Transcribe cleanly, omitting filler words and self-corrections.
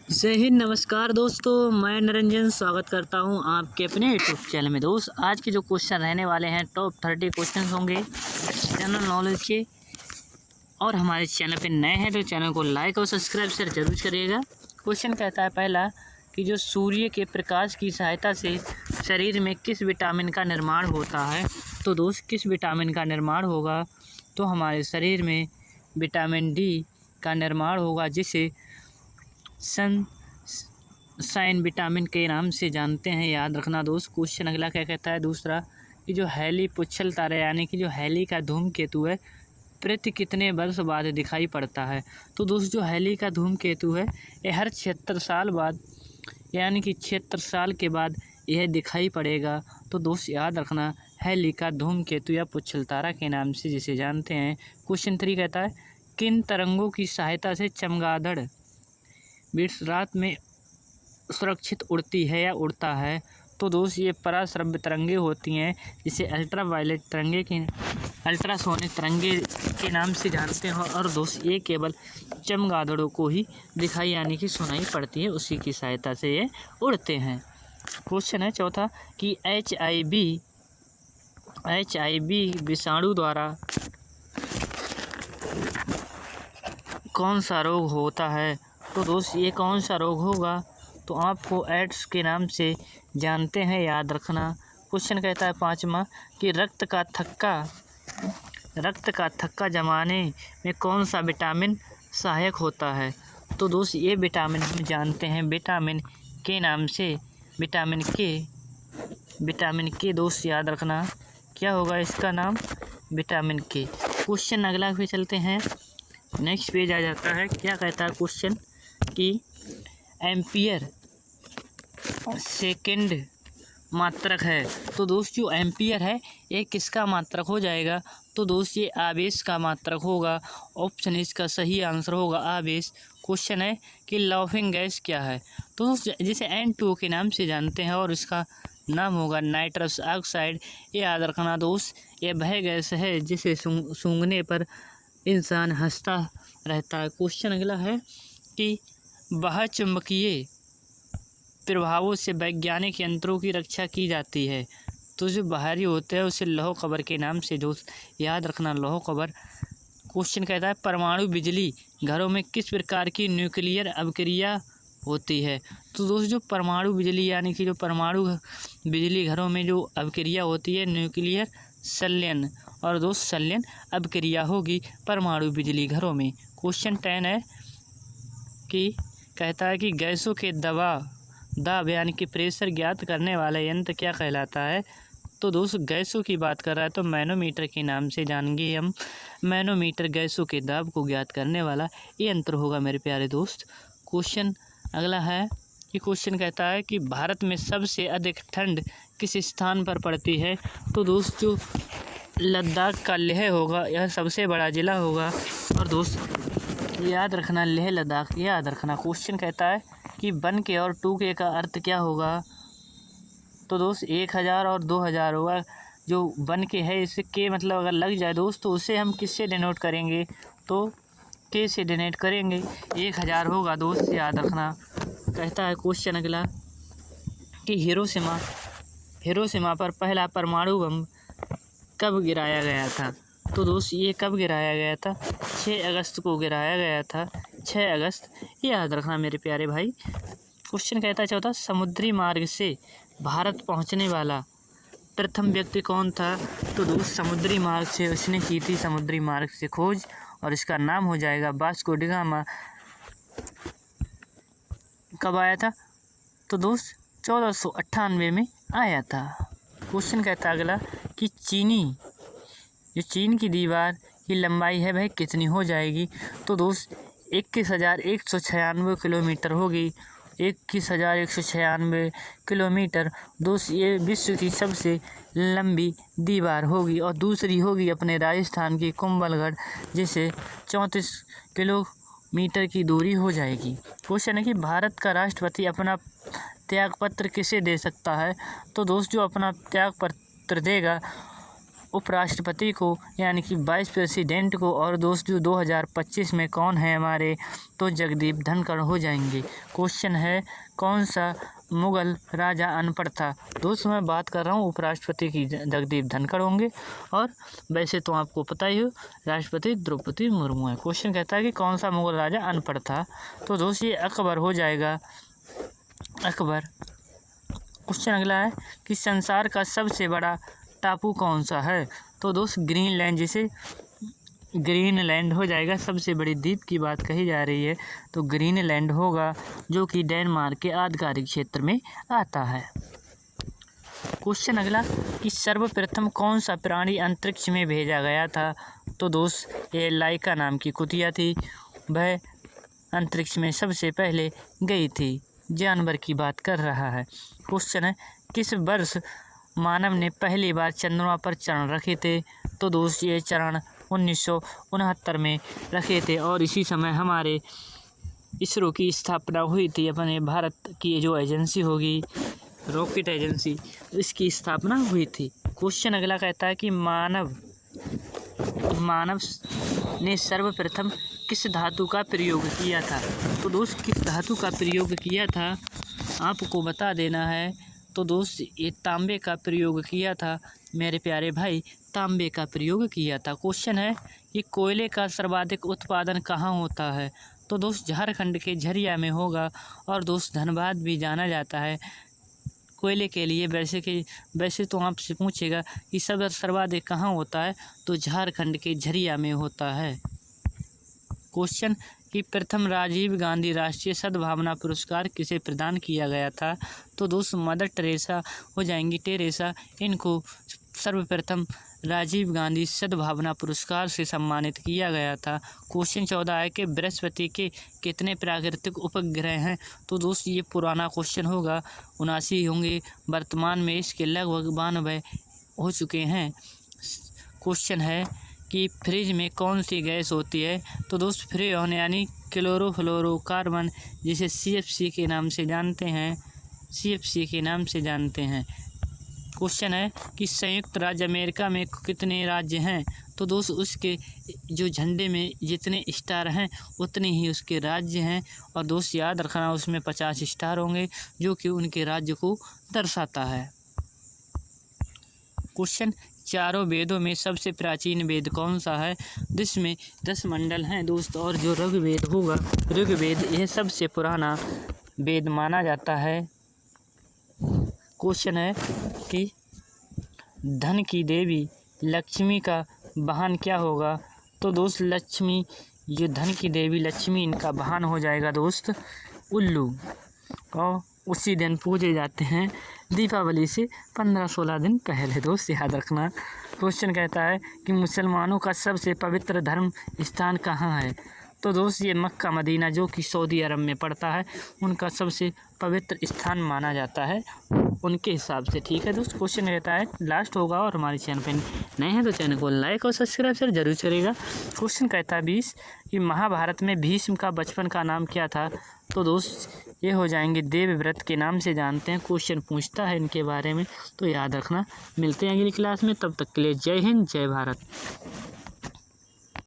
जय हिंद। नमस्कार दोस्तों, मैं निरंजन स्वागत करता हूं आपके अपने यूट्यूब चैनल में। दोस्त, आज के जो क्वेश्चन रहने वाले हैं टॉप 30 क्वेश्चन होंगे जनरल नॉलेज के। और हमारे चैनल पे नए हैं तो चैनल को लाइक और सब्सक्राइब शेयर जरूर करिएगा। क्वेश्चन कहता है पहला कि जो सूर्य के प्रकाश की सहायता से शरीर में किस विटामिन का निर्माण होता है। तो दोस्त, किस विटामिन का निर्माण होगा? तो हमारे शरीर में विटामिन डी का निर्माण होगा, जिसे सनशाइन विटामिन के नाम से जानते हैं, याद रखना दोस्त। क्वेश्चन अगला क्या कहता है दूसरा कि जो हैली पुच्छल तारा यानी कि जो हैली का धूमकेतु है प्रति कितने वर्ष बाद दिखाई पड़ता है। तो दोस्त, जो हैली का धूमकेतु है यह हर 76 साल बाद यानी कि 76 साल के बाद यह दिखाई पड़ेगा। तो दोस्त याद रखना, हैली का धूमकेतु या पुच्छल तारा के नाम से जिसे जानते हैं। क्वेश्चन 3 कहता है किन तरंगों की सहायता से चमगादड़ बिट्स रात में सुरक्षित उड़ती है या उड़ता है। तो दोस्त, ये पराश्रव्य तरंगे होती हैं, जिसे अल्ट्रावायलेट तरंगे के अल्ट्रासोनिक तरंगे के नाम से जानते हैं। और दोस्त, ये केवल चमगादड़ों को ही दिखाई यानी कि सुनाई पड़ती है, उसी की सहायता से ये उड़ते हैं। क्वेश्चन है चौथा कि HIV विषाणु द्वारा कौन सा रोग होता है। तो दोस्त, ये कौन सा रोग होगा? तो आपको एड्स के नाम से जानते हैं, याद रखना। क्वेश्चन कहता है पाँचवा कि रक्त का थक्का जमाने में कौन सा विटामिन सहायक होता है। तो दोस्त, ये विटामिन हम जानते हैं विटामिन के नाम से, विटामिन के दोस्त याद रखना, क्या होगा इसका नाम? विटामिन के। क्वेश्चन अगला पे चलते हैं, नेक्स्ट पेज आ जाता है। क्या कहता है क्वेश्चन कि एम्पियर सेकंड मात्रक है। तो दोस्त, जो एम्पियर है ये किसका मात्रक हो जाएगा? तो दोस्त, ये आवेश का मात्रक होगा। ऑप्शन इसका सही आंसर होगा आवेश। क्वेश्चन है कि लाफिंग गैस क्या है। तो दोस्त, जिसे N2O के नाम से जानते हैं और इसका नाम होगा नाइट्रस ऑक्साइड। ये याद रखना दोस्त, ये वह गैस है जिसे सूंघने पर इंसान हंसता रहता है। क्वेश्चन अगला है कि बाह्यचुंबकीय प्रभावों से वैज्ञानिक यंत्रों की रक्षा की जाती है। तो जो बाहरी होते हैं उसे लौह कवर के नाम से दोस्त याद रखना, लौह कवर। क्वेश्चन कहता है परमाणु बिजली घरों में किस प्रकार की न्यूक्लियर अभिक्रिया होती है। तो दोस्त, जो परमाणु बिजली यानी कि जो परमाणु बिजली घरों में जो अभिक्रिया होती है न्यूक्लियर संलयन, और दोस्त संलयन अभिक्रिया होगी परमाणु बिजली घरों में। क्वेश्चन 10 है कि कहता है कि गैसों के दाब यानी कि प्रेशर ज्ञात करने वाला यंत्र क्या कहलाता है। तो दोस्त, गैसों की बात कर रहा है तो मैनोमीटर के नाम से जानेंगे हम। मैनोमीटर गैसों के दाब को ज्ञात करने वाला यंत्र होगा मेरे प्यारे दोस्त। क्वेश्चन अगला है कि क्वेश्चन कहता है कि भारत में सबसे अधिक ठंड किस स्थान पर पड़ती है। तो दोस्त, जो लद्दाख का लेह होगा, यह सबसे बड़ा ज़िला होगा। और दोस्त याद रखना, लेह लद्दाख याद रखना। क्वेश्चन कहता है कि 1K और 2K का अर्थ क्या होगा। तो दोस्त, 1000 और 2000 होगा। जो 1K है इसे K मतलब अगर लग जाए दोस्त तो उसे हम किससे डिनोट करेंगे? तो K से डिनोट करेंगे। 1000 होगा दोस्त, याद रखना। कहता है क्वेश्चन अगला कि हिरोशिमा पर पहला परमाणु बम कब गिराया गया था। तो दोस्त, ये कब गिराया गया था? 6 अगस्त को गिराया गया था, 6 अगस्त, याद रखना मेरे प्यारे भाई। क्वेश्चन कहता है चौथा समुद्री मार्ग से भारत पहुंचने वाला प्रथम व्यक्ति कौन था। तो दोस्त, समुद्री मार्ग से उसने की थी समुद्री मार्ग से खोज, और इसका नाम हो जाएगा वास्को डी गामा। कब आया था? तो दोस्त 1498 में आया था। क्वेश्चन कहता है अगला कि चीन की दीवार की लंबाई है वह कितनी हो जाएगी। तो दोस्त 21,196 किलोमीटर होगी, 21,196 किलोमीटर। दोस्त, ये विश्व की सबसे लंबी दीवार होगी। और दूसरी होगी अपने राजस्थान की कुंभलगढ़, जिसे 34 किलोमीटर की दूरी हो जाएगी। क्वेश्चन है कि भारत का राष्ट्रपति अपना त्यागपत्र किसे दे सकता है। तो दोस्त, जो अपना त्यागपत्र देगा उपराष्ट्रपति को यानी कि वाइस प्रेसिडेंट को, और दोस्त जो 2025 में कौन है हमारे, तो जगदीप धनखड़ हो जाएंगे। क्वेश्चन है कौन सा मुगल राजा अनपढ़ था। दोस्तों मैं बात कर रहा हूँ उपराष्ट्रपति की, जगदीप धनखड़ होंगे, और वैसे तो आपको पता ही हो राष्ट्रपति द्रौपदी मुर्मू है। क्वेश्चन कहता है कि कौन सा मुगल राजा अनपढ़ था, तो दोस्त ये अकबर हो जाएगा, अकबर। क्वेश्चन अगला है कि संसार का सबसे बड़ा टापू कौन सा है, तो दोस्त ग्रीनलैंड, जिसे ग्रीनलैंड हो जाएगा। सबसे बड़ी द्वीप की बात कही जा रही है तो ग्रीनलैंड होगा, जो कि डेनमार्क के आधिकारिक क्षेत्र में आता है। क्वेश्चन अगला कि सर्वप्रथम कौन सा प्राणी अंतरिक्ष में भेजा गया था, तो दोस्त ये लाइका नाम की कुतिया थी, वह अंतरिक्ष में सबसे पहले गई थी, जानवर की बात कर रहा है। क्वेश्चन है किस वर्ष मानव ने पहली बार चंद्रमा पर चरण रखे थे, तो दोस्त ये चरण 1969 में रखे थे, और इसी समय हमारे इसरो की स्थापना हुई थी। अपने भारत की जो एजेंसी होगी रॉकेट एजेंसी, इसकी स्थापना हुई थी। क्वेश्चन अगला कहता है कि मानव ने सर्वप्रथम किस धातु का प्रयोग किया था, तो दोस्त किस धातु का प्रयोग किया था आपको बता देना है। तो दोस्त ये तांबे का प्रयोग किया था मेरे प्यारे भाई, तांबे का प्रयोग किया था। क्वेश्चन है कि कोयले का सर्वाधिक उत्पादन कहाँ होता है, तो दोस्त झारखंड के झरिया में होगा, और दोस्त धनबाद भी जाना जाता है कोयले के लिए। वैसे तो आपसे पूछेगा कि सब सर्वाधिक कहाँ होता है, तो झारखंड के झरिया में होता है। क्वेश्चन कि प्रथम राजीव गांधी राष्ट्रीय सद्भावना पुरस्कार किसे प्रदान किया गया था, तो दोस्त मदर टेरेसा हो जाएंगी, टेरेसा। इनको सर्वप्रथम राजीव गांधी सद्भावना पुरस्कार से सम्मानित किया गया था। क्वेश्चन 14 है कि बृहस्पति के कितने प्राकृतिक उपग्रह हैं, तो दोस्त ये पुराना क्वेश्चन होगा, 79 होंगे, वर्तमान में इसके लगभग 92 हो चुके हैं। क्वेश्चन है कि फ्रिज में कौन सी गैस होती है, तो दोस्त फ्रेऑन यानी क्लोरोफ्लोरोकार्बन, जिसे CFC के नाम से जानते हैं, CFC के नाम से जानते हैं। क्वेश्चन है कि संयुक्त राज्य अमेरिका में कितने राज्य हैं, तो दोस्त उसके जो झंडे में जितने स्टार हैं उतने ही उसके राज्य हैं, और दोस्त याद रखना उसमें 50 स्टार होंगे, जो कि उनके राज्य को दर्शाता है। क्वेश्चन चारों वेदों में सबसे प्राचीन वेद कौन सा है, जिसमें 10 मंडल हैं दोस्त, और जो ऋग्वेद होगा, ऋग्वेद यह सबसे पुराना वेद माना जाता है। क्वेश्चन है कि धन की देवी लक्ष्मी का वाहन क्या होगा, तो दोस्त लक्ष्मी, जो धन की देवी लक्ष्मी, इनका वाहन हो जाएगा दोस्त उल्लू, और उसी दिन पूजे जाते हैं दीपावली से 15-16 दिन पहले, दोस्त याद रखना। क्वेश्चन कहता है कि मुसलमानों का सबसे पवित्र धर्म स्थान कहाँ है, तो दोस्त ये मक्का मदीना, जो कि सऊदी अरब में पड़ता है, उनका सबसे पवित्र स्थान माना जाता है उनके हिसाब से। ठीक है दोस्त, क्वेश्चन रहता है लास्ट होगा, और हमारे चैनल पे नए हैं तो चैनल को लाइक और सब्सक्राइब सर जरूर करेगा। क्वेश्चन कहता है 20 कि महाभारत में भीष्म का बचपन का नाम क्या था, तो दोस्त ये हो जाएंगे देवव्रत के नाम से जानते हैं। क्वेश्चन पूछता है इनके बारे में, तो याद रखना। मिलते हैं अगली क्लास में, तब तक के लिए जय हिंद जय भारत।